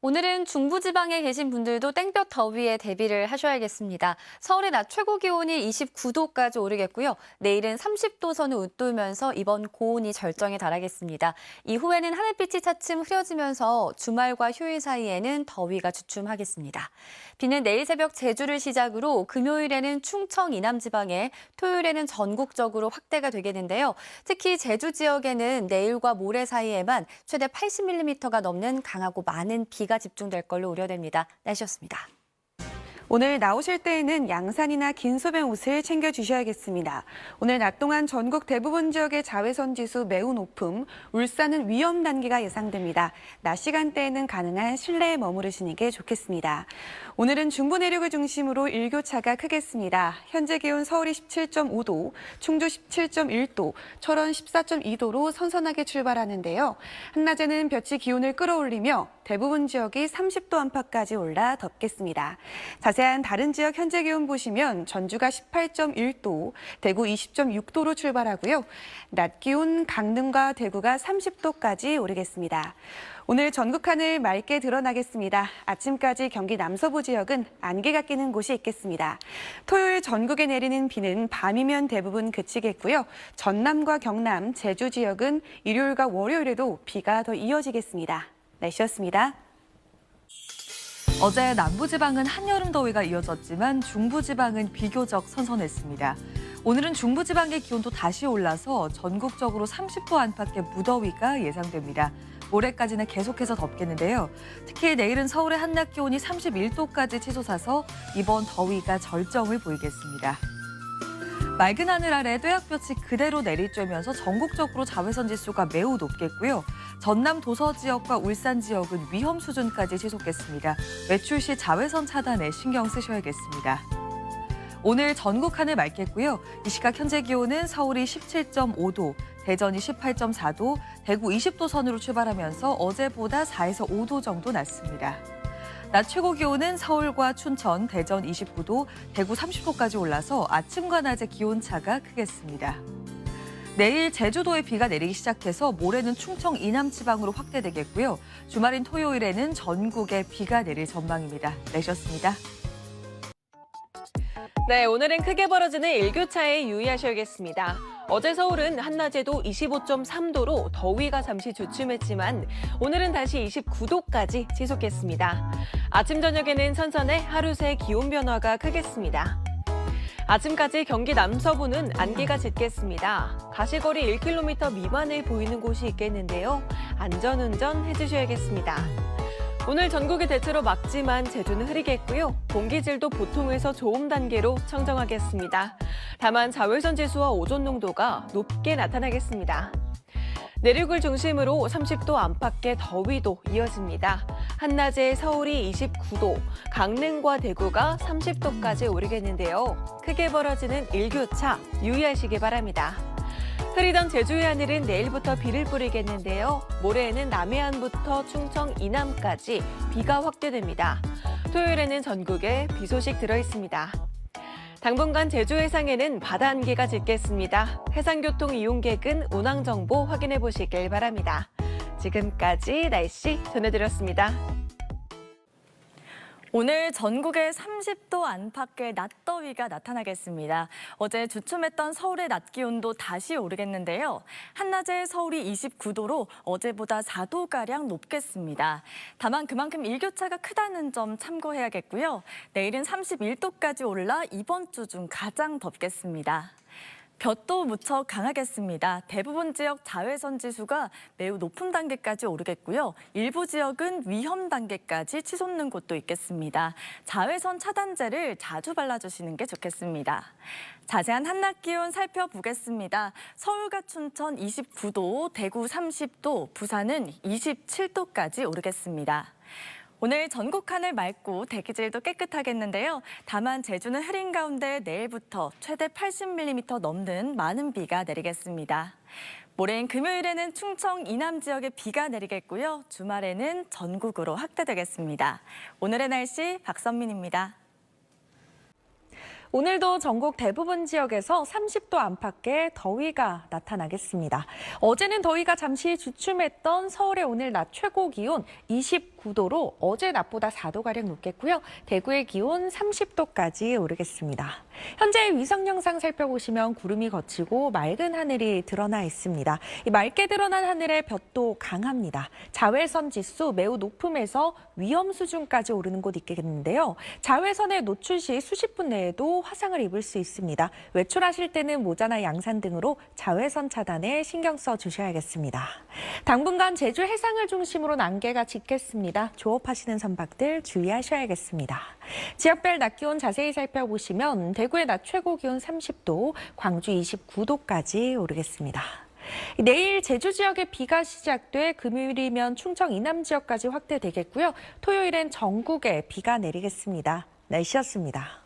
오늘은 중부지방에 계신 분들도 땡볕 더위에 대비를 하셔야겠습니다. 서울의 낮 최고 기온이 29도까지 오르겠고요. 내일은 30도 선을 웃돌면서 이번 고온이 절정에 달하겠습니다. 이후에는 하늘빛이 차츰 흐려지면서 주말과 휴일 사이에는 더위가 주춤하겠습니다. 비는 내일 새벽 제주를 시작으로 금요일에는 충청 이남 지방에, 토요일에는 전국적으로 확대가 되겠는데요. 특히 제주 지역에는 내일과 모레 사이에만 최대 80mm가 넘는 강하고 많은 비가 집중될 걸로 우려됩니다. 날씨였습니다. 오늘 나오실 때에는 양산이나 긴 소변 옷을 챙겨주셔야겠습니다. 오늘 낮 동안 전국 대부분 지역의 자외선 지수 매우 높음, 울산은 위험 단계가 예상됩니다. 낮 시간대에는 가능한 실내에 머무르시는 게 좋겠습니다. 오늘은 중부 내륙을 중심으로 일교차가 크겠습니다. 현재 기온 서울이 17.5도, 충주 17.1도, 철원 14.2도로 선선하게 출발하는데요. 한낮에는 볕이 기온을 끌어올리며 대부분 지역이 30도 안팎까지 올라 덥겠습니다. 자세한 다른 지역 현재 기온 보시면 전주가 18.1도, 대구 20.6도로 출발하고요. 낮 기온 강릉과 대구가 30도까지 오르겠습니다. 오늘 전국 하늘 맑게 드러나겠습니다. 아침까지 경기 남서부 지역은 안개가 끼는 곳이 있겠습니다. 토요일 전국에 내리는 비는 밤이면 대부분 그치겠고요. 전남과 경남, 제주 지역은 일요일과 월요일에도 비가 더 이어지겠습니다. 날씨였습니다. 어제 남부지방은 한여름 더위가 이어졌지만 중부지방은 비교적 선선했습니다. 오늘은 중부지방의 기온도 다시 올라서 전국적으로 30도 안팎의 무더위가 예상됩니다. 모레까지는 계속해서 덥겠는데요. 특히 내일은 서울의 한낮 기온이 31도까지 치솟아서 이번 더위가 절정을 보이겠습니다. 맑은 하늘 아래 뙤약볕이 그대로 내리쬐면서 전국적으로 자외선 지수가 매우 높겠고요. 전남 도서 지역과 울산 지역은 위험 수준까지 치솟겠습니다. 외출 시 자외선 차단에 신경 쓰셔야겠습니다. 오늘 전국 하늘 맑겠고요. 이 시각 현재 기온은 서울이 17.5도, 대전이 18.4도, 대구 20도 선으로 출발하면서 어제보다 4에서 5도 정도 낮습니다. 낮 최고 기온은 서울과 춘천, 대전 29도, 대구 30도까지 올라서 아침과 낮의 기온차가 크겠습니다. 내일 제주도에 비가 내리기 시작해서 모레는 충청 이남 지방으로 확대되겠고요. 주말인 토요일에는 전국에 비가 내릴 전망입니다. 내셨습니다. 네, 오늘은 크게 벌어지는 일교차에 유의하셔야겠습니다. 어제 서울은 한낮에도 25.3도로 더위가 잠시 주춤했지만 오늘은 다시 29도까지 지속했습니다. 아침 저녁에는 선선해 하루 새 기온 변화가 크겠습니다. 아침까지 경기 남서부는 안개가 짙겠습니다. 가시거리 1km 미만을 보이는 곳이 있겠는데요. 안전운전 해주셔야겠습니다. 오늘 전국이 대체로 맑지만 제주는 흐리겠고요. 공기질도 보통에서 좋음 단계로 청정하겠습니다. 다만 자외선 지수와 오존 농도가 높게 나타나겠습니다. 내륙을 중심으로 30도 안팎의 더위도 이어집니다. 한낮에 서울이 29도, 강릉과 대구가 30도까지 오르겠는데요. 크게 벌어지는 일교차 유의하시기 바랍니다. 흐리던 제주의 하늘은 내일부터 비를 뿌리겠는데요. 모레에는 남해안부터 충청 이남까지 비가 확대됩니다. 토요일에는 전국에 비 소식 들어있습니다. 당분간 제주 해상에는 바다 안개가 짙겠습니다. 해상교통 이용객은 운항 정보 확인해 보시길 바랍니다. 지금까지 날씨 전해드렸습니다. 오늘 전국에 30도 안팎의 낮더위가 나타나겠습니다. 어제 주춤했던 서울의 낮 기온도 다시 오르겠는데요. 한낮에 서울이 29도로 어제보다 4도가량 높겠습니다. 다만 그만큼 일교차가 크다는 점 참고해야겠고요. 내일은 31도까지 올라 이번 주 중 가장 덥겠습니다. 볕도 무척 강하겠습니다. 대부분 지역 자외선 지수가 매우 높은 단계까지 오르겠고요. 일부 지역은 위험 단계까지 치솟는 곳도 있겠습니다. 자외선 차단제를 자주 발라주시는 게 좋겠습니다. 자세한 한낮 기온 살펴보겠습니다. 서울과 춘천 29도, 대구 30도, 부산은 27도까지 오르겠습니다. 오늘 전국 하늘 맑고 대기질도 깨끗하겠는데요. 다만 제주는 흐린 가운데 내일부터 최대 80mm 넘는 많은 비가 내리겠습니다. 모레인 금요일에는 충청 이남 지역에 비가 내리겠고요. 주말에는 전국으로 확대되겠습니다. 오늘의 날씨 박선민입니다. 오늘도 전국 대부분 지역에서 30도 안팎의 더위가 나타나겠습니다. 어제는 더위가 잠시 주춤했던 서울의 오늘 낮 최고 기온 29도. 29도로 어제 낮보다 4도가량 높겠고요. 대구의 기온 30도까지 오르겠습니다. 현재 위성 영상 살펴보시면 구름이 걷히고 맑은 하늘이 드러나 있습니다. 이 맑게 드러난 하늘의 볕도 강합니다. 자외선 지수 매우 높음에서 위험 수준까지 오르는 곳 있겠는데요. 자외선에 노출 시 수십 분 내에도 화상을 입을 수 있습니다. 외출하실 때는 모자나 양산 등으로 자외선 차단에 신경 써 주셔야겠습니다. 당분간 제주 해상을 중심으로 안개가 짙겠습니다. 조업하시는 선박들 주의하셔야겠습니다. 지역별 낮 기온 자세히 살펴보시면 대구의 낮 최고 기온 30도, 광주 29도까지 오르겠습니다. 내일 제주 지역에 비가 시작돼 금요일이면 충청 이남 지역까지 확대되겠고요. 토요일엔 전국에 비가 내리겠습니다. 날씨였습니다.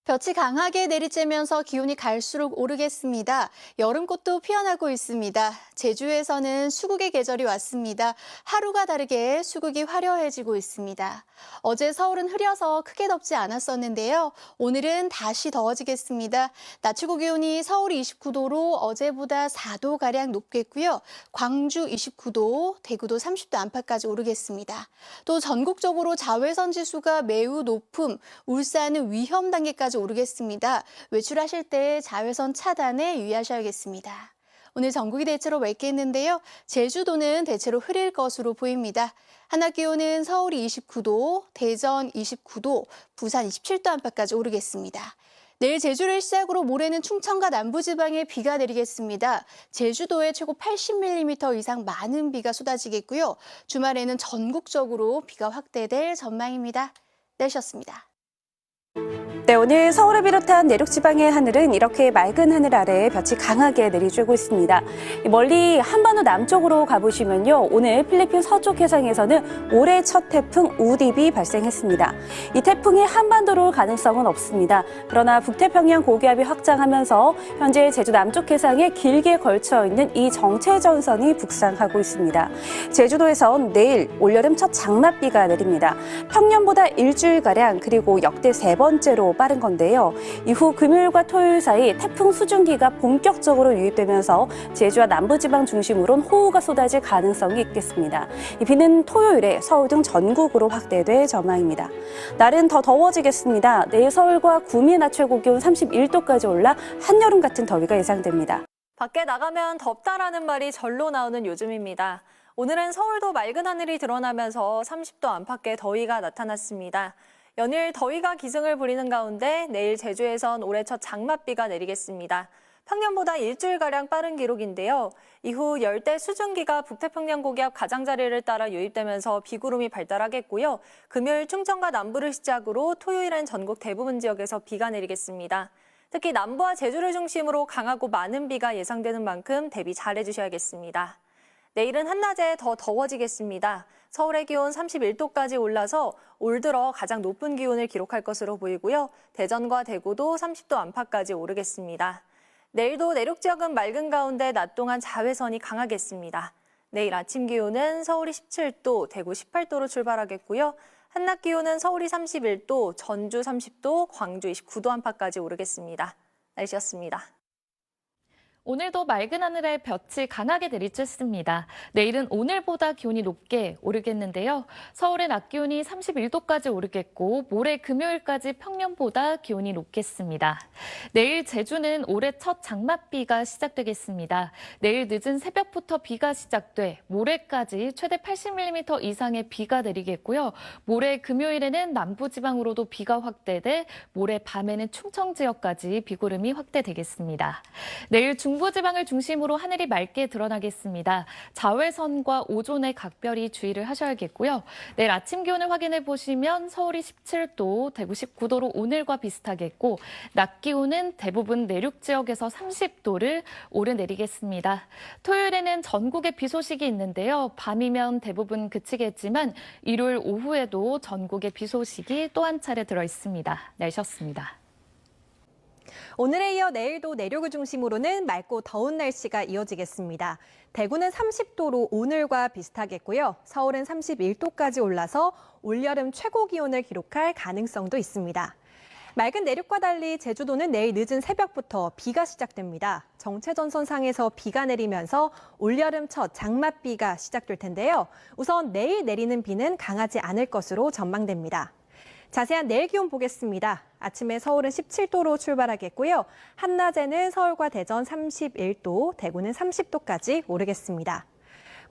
볕이 강하게 내리쬐면서 기온이 갈수록 오르겠습니다. 여름꽃도 피어나고 있습니다. 제주에서는 수국의 계절이 왔습니다. 하루가 다르게 수국이 화려해지고 있습니다. 어제 서울은 흐려서 크게 덥지 않았었는데요. 오늘은 다시 더워지겠습니다. 낮 최고 기온이 서울이 29도로 어제보다 4도가량 높겠고요. 광주 29도, 대구도 30도 안팎까지 오르겠습니다. 또 전국적으로 자외선 지수가 매우 높음, 울산은 위험 단계까지 오르겠습니다. 외출하실 때 자외선 차단에 유의하셔야겠습니다. 오늘 전국이 대체로 맑겠는데요. 제주도는 대체로 흐릴 것으로 보입니다. 한낮 기온은 서울이 29도, 대전 29도, 부산 27도 안팎까지 오르겠습니다. 내일 제주를 시작으로 모레는 충청과 남부지방에 비가 내리겠습니다. 제주도에 최고 80mm 이상 많은 비가 쏟아지겠고요. 주말에는 전국적으로 비가 확대될 전망입니다. 날씨였습니다. 네, 오늘 서울을 비롯한 내륙 지방의 하늘은 이렇게 맑은 하늘 아래에 볕이 강하게 내리쬐고 있습니다. 멀리 한반도 남쪽으로 가보시면요. 오늘 필리핀 서쪽 해상에서는 올해 첫 태풍 우딥이 발생했습니다. 이 태풍이 한반도로 올 가능성은 없습니다. 그러나 북태평양 고기압이 확장하면서 현재 제주 남쪽 해상에 길게 걸쳐 있는 이 정체전선이 북상하고 있습니다. 제주도에선 내일 올여름 첫 장맛비가 내립니다. 평년보다 일주일가량 그리고 역대 세 번째로 빠른 건데요. 이후 금요일과 토요일 사이 태풍 수증기가 본격적으로 유입되면서 제주와 남부지방 중심으로는 호우가 쏟아질 가능성이 있겠습니다. 이 비는 토요일에 서울 등 전국으로 확대될 전망입니다. 날은 더 더워지겠습니다. 내일 서울과 구미 낮 최고 기온 31도까지 올라 한여름 같은 더위가 예상됩니다. 밖에 나가면 덥다라는 말이 절로 나오는 요즘입니다. 오늘은 서울도 맑은 하늘이 드러나면서 30도 안팎의 더위가 나타났습니다. 연일 더위가 기승을 부리는 가운데 내일 제주에선 올해 첫 장맛비가 내리겠습니다. 평년보다 일주일가량 빠른 기록인데요. 이후 열대 수증기가 북태평양 고기압 가장자리를 따라 유입되면서 비구름이 발달하겠고요. 금요일 충청과 남부를 시작으로 토요일엔 전국 대부분 지역에서 비가 내리겠습니다. 특히 남부와 제주를 중심으로 강하고 많은 비가 예상되는 만큼 대비 잘해주셔야겠습니다. 내일은 한낮에 더 더워지겠습니다. 서울의 기온 31도까지 올라서 올 들어 가장 높은 기온을 기록할 것으로 보이고요. 대전과 대구도 30도 안팎까지 오르겠습니다. 내일도 내륙 지역은 맑은 가운데 낮 동안 자외선이 강하겠습니다. 내일 아침 기온은 서울이 17도, 대구 18도로 출발하겠고요. 한낮 기온은 서울이 31도, 전주 30도, 광주 29도 안팎까지 오르겠습니다. 날씨였습니다. 오늘도 맑은 하늘에 볕이 강하게 내리쬐습니다. 내일은 오늘보다 기온이 높게 오르겠는데요. 서울의 낮 기온이 31도까지 오르겠고 모레 금요일까지 평년보다 기온이 높겠습니다. 내일 제주는 올해 첫 장맛비가 시작되겠습니다. 내일 늦은 새벽부터 비가 시작돼 모레까지 최대 80mm 이상의 비가 내리겠고요. 모레 금요일에는 남부지방으로도 비가 확대돼 모레 밤에는 충청 지역까지 비구름이 확대되겠습니다. 내일 중부지방을 중심으로 하늘이 맑게 드러나겠습니다. 자외선과 오존에 각별히 주의를 하셔야겠고요. 내일 아침 기온을 확인해 보시면 서울이 17도, 대구 19도로 오늘과 비슷하겠고 낮 기온은 대부분 내륙 지역에서 30도를 오르내리겠습니다. 토요일에는 전국에 비 소식이 있는데요. 밤이면 대부분 그치겠지만 일요일 오후에도 전국에 비 소식이 또 한 차례 들어 있습니다. 날씨였습니다. 오늘에 이어 내일도 내륙을 중심으로는 맑고 더운 날씨가 이어지겠습니다. 대구는 30도로 오늘과 비슷하겠고요. 서울은 31도까지 올라서 올여름 최고 기온을 기록할 가능성도 있습니다. 맑은 내륙과 달리 제주도는 내일 늦은 새벽부터 비가 시작됩니다. 정체전선상에서 비가 내리면서 올여름 첫 장맛비가 시작될 텐데요. 우선 내일 내리는 비는 강하지 않을 것으로 전망됩니다. 자세한 내일 기온 보겠습니다. 아침에 서울은 17도로 출발하겠고요. 한낮에는 서울과 대전 31도, 대구는 30도까지 오르겠습니다.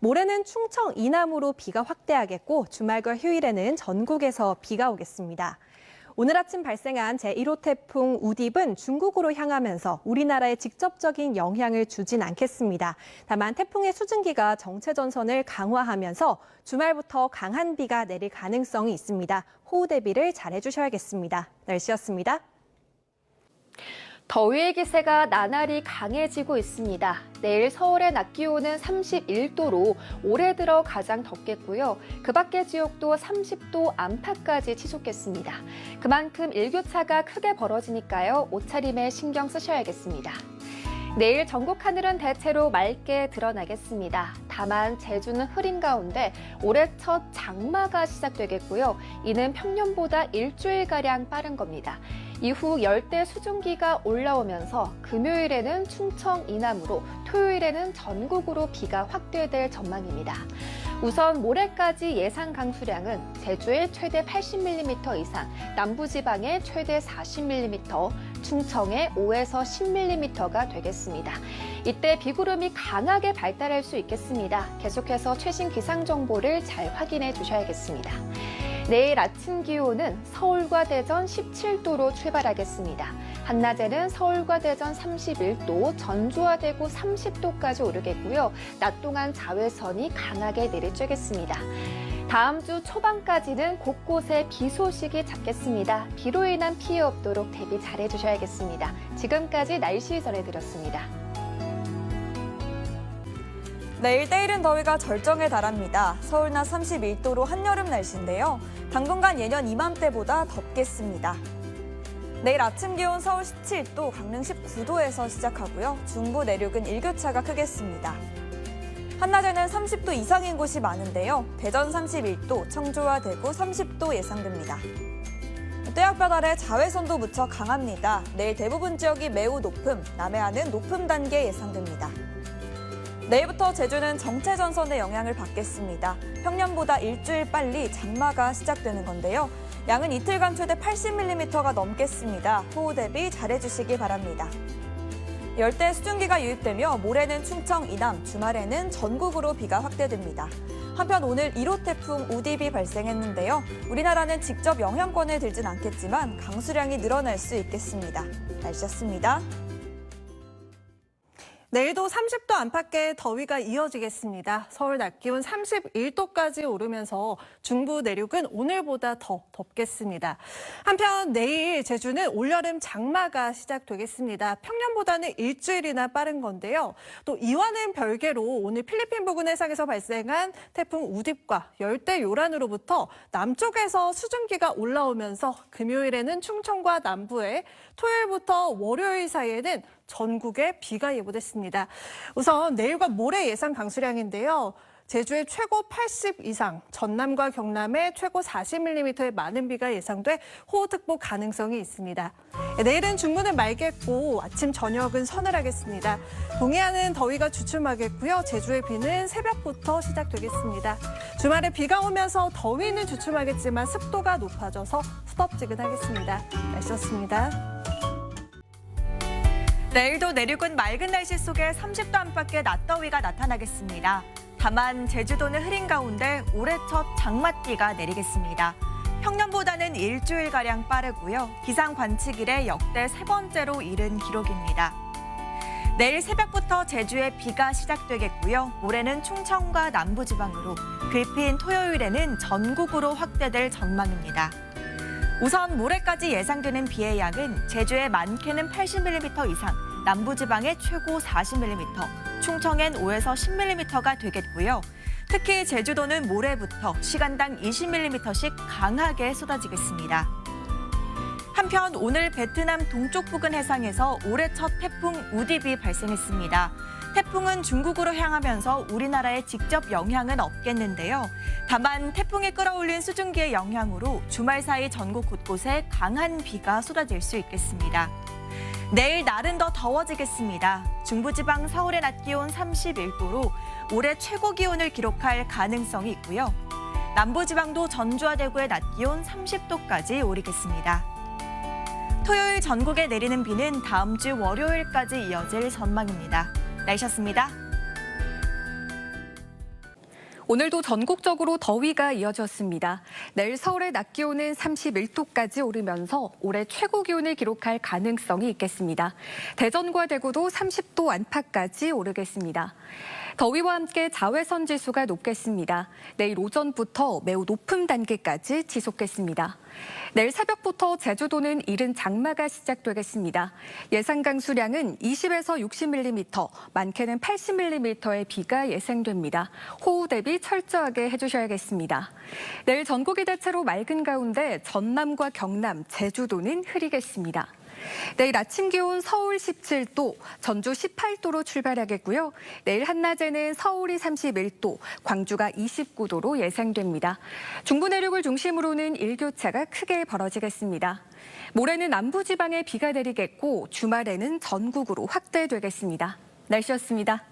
모레는 충청 이남으로 비가 확대하겠고 주말과 휴일에는 전국에서 비가 오겠습니다. 오늘 아침 발생한 제1호 태풍 우딥은 중국으로 향하면서 우리나라에 직접적인 영향을 주진 않겠습니다. 다만 태풍의 수증기가 정체전선을 강화하면서 주말부터 강한 비가 내릴 가능성이 있습니다. 호우 대비를 잘 해주셔야겠습니다. 날씨였습니다. 더위의 기세가 나날이 강해지고 있습니다. 내일 서울의 낮 기온은 31도로 올해 들어 가장 덥겠고요. 그 밖의 지역도 30도 안팎까지 치솟겠습니다. 그만큼 일교차가 크게 벌어지니까요. 옷차림에 신경 쓰셔야겠습니다. 내일 전국 하늘은 대체로 맑게 드러나겠습니다. 다만 제주는 흐린 가운데 올해 첫 장마가 시작되겠고요. 이는 평년보다 일주일가량 빠른 겁니다. 이후 열대 수증기가 올라오면서 금요일에는 충청 이남으로 토요일에는 전국으로 비가 확대될 전망입니다. 우선 모레까지 예상 강수량은 제주에 최대 80mm 이상, 남부지방에 최대 40mm, 충청에 5에서 10mm가 되겠습니다. 이때 비구름이 강하게 발달할 수 있겠습니다. 계속해서 최신 기상 정보를 잘 확인해 주셔야겠습니다. 내일 아침 기온은 서울과 대전 17도로 출발하겠습니다. 한낮에는 서울과 대전 31도, 전주와 대구 30도까지 오르겠고요. 낮 동안 자외선이 강하게 내리쬐겠습니다. 다음 주 초반까지는 곳곳에 비 소식이 잦겠습니다. 비로 인한 피해 없도록 대비 잘해 주셔야겠습니다. 지금까지 날씨 전해드렸습니다. 내일 때이른 더위가 절정에 달합니다. 서울 낮 31도로 한여름 날씨인데요. 당분간 예년 이맘때보다 덥겠습니다. 내일 아침 기온 서울 17도, 강릉 19도에서 시작하고요. 중부 내륙은 일교차가 크겠습니다. 한낮에는 30도 이상인 곳이 많은데요. 대전 31도, 청주와 대구 30도 예상됩니다. 떼약볕 아래 자외선도 무척 강합니다. 내일 대부분 지역이 매우 높음, 남해안은 높음 단계 예상됩니다. 내일부터 제주는 정체전선의 영향을 받겠습니다. 평년보다 일주일 빨리 장마가 시작되는 건데요. 양은 이틀간 최대 80mm가 넘겠습니다. 호우 대비 잘해주시기 바랍니다. 열대 수증기가 유입되며 모레는 충청 이남, 주말에는 전국으로 비가 확대됩니다. 한편 오늘 1호 태풍 우딥이 발생했는데요. 우리나라는 직접 영향권을 들진 않겠지만 강수량이 늘어날 수 있겠습니다. 날씨였습니다. 내일도 30도 안팎의 더위가 이어지겠습니다. 서울 낮 기온 31도까지 오르면서 중부 내륙은 오늘보다 더 덥겠습니다. 한편 내일 제주는 올여름 장마가 시작되겠습니다. 평년보다는 일주일이나 빠른 건데요. 또 이와는 별개로 오늘 필리핀 부근 해상에서 발생한 태풍 우딥과 열대 요란으로부터 남쪽에서 수증기가 올라오면서 금요일에는 충청과 남부에, 토요일부터 월요일 사이에는 전국에 비가 예보됐습니다. 우선 내일과 모레 예상 강수량인데요. 제주에 최고 80 이상, 전남과 경남에 최고 40mm의 많은 비가 예상돼 호우특보 가능성이 있습니다. 내일은 중부는 맑겠고 아침, 저녁은 서늘하겠습니다. 동해안은 더위가 주춤하겠고요. 제주의 비는 새벽부터 시작되겠습니다. 주말에 비가 오면서 더위는 주춤하겠지만 습도가 높아져서 후덥지근하겠습니다. 날씨였습니다. 내일도 내륙은 맑은 날씨 속에 30도 안팎의 낮더위가 나타나겠습니다. 다만 제주도는 흐린 가운데 올해 첫 장맛비가 내리겠습니다. 평년보다는 일주일가량 빠르고요. 기상 관측일에 역대 세 번째로 이른 기록입니다. 내일 새벽부터 제주에 비가 시작되겠고요. 모레는 충청과 남부지방으로, 글피인 토요일에는 전국으로 확대될 전망입니다. 우선 모레까지 예상되는 비의 양은 제주에 많게는 80mm 이상, 남부지방에 최고 40mm, 충청엔 5에서 10mm가 되겠고요. 특히 제주도는 모레부터 시간당 20mm씩 강하게 쏟아지겠습니다. 한편 오늘 베트남 동쪽 부근 해상에서 올해 첫 태풍 우딥이 발생했습니다. 태풍은 중국으로 향하면서 우리나라에 직접 영향은 없겠는데요. 다만 태풍이 끌어올린 수증기의 영향으로 주말 사이 전국 곳곳에 강한 비가 쏟아질 수 있겠습니다. 내일 날은 더 더워지겠습니다. 중부지방 서울의 낮 기온 31도로 올해 최고 기온을 기록할 가능성이 있고요. 남부지방도 전주와 대구의 낮 기온 30도까지 오르겠습니다. 토요일 전국에 내리는 비는 다음 주 월요일까지 이어질 전망입니다. 날씨였습니다. 오늘도 전국적으로 더위가 이어졌습니다. 내일 서울의 낮 기온은 31도까지 오르면서 올해 최고 기온을 기록할 가능성이 있겠습니다. 대전과 대구도 30도 안팎까지 오르겠습니다. 더위와 함께 자외선 지수가 높겠습니다. 내일 오전부터 매우 높은 단계까지 지속겠습니다. 내일 새벽부터 제주도는 이른 장마가 시작되겠습니다. 예상 강수량은 20에서 60mm, 많게는 80mm의 비가 예상됩니다. 호우 대비 철저하게 해주셔야겠습니다. 내일 전국이 대체로 맑은 가운데 전남과 경남, 제주도는 흐리겠습니다. 내일 아침 기온 서울 17도, 전주 18도로 출발하겠고요. 내일 한낮에는 서울이 31도, 광주가 29도로 예상됩니다. 중부 내륙을 중심으로는 일교차가 크게 벌어지겠습니다. 모레는 남부지방에 비가 내리겠고 주말에는 전국으로 확대되겠습니다. 날씨였습니다.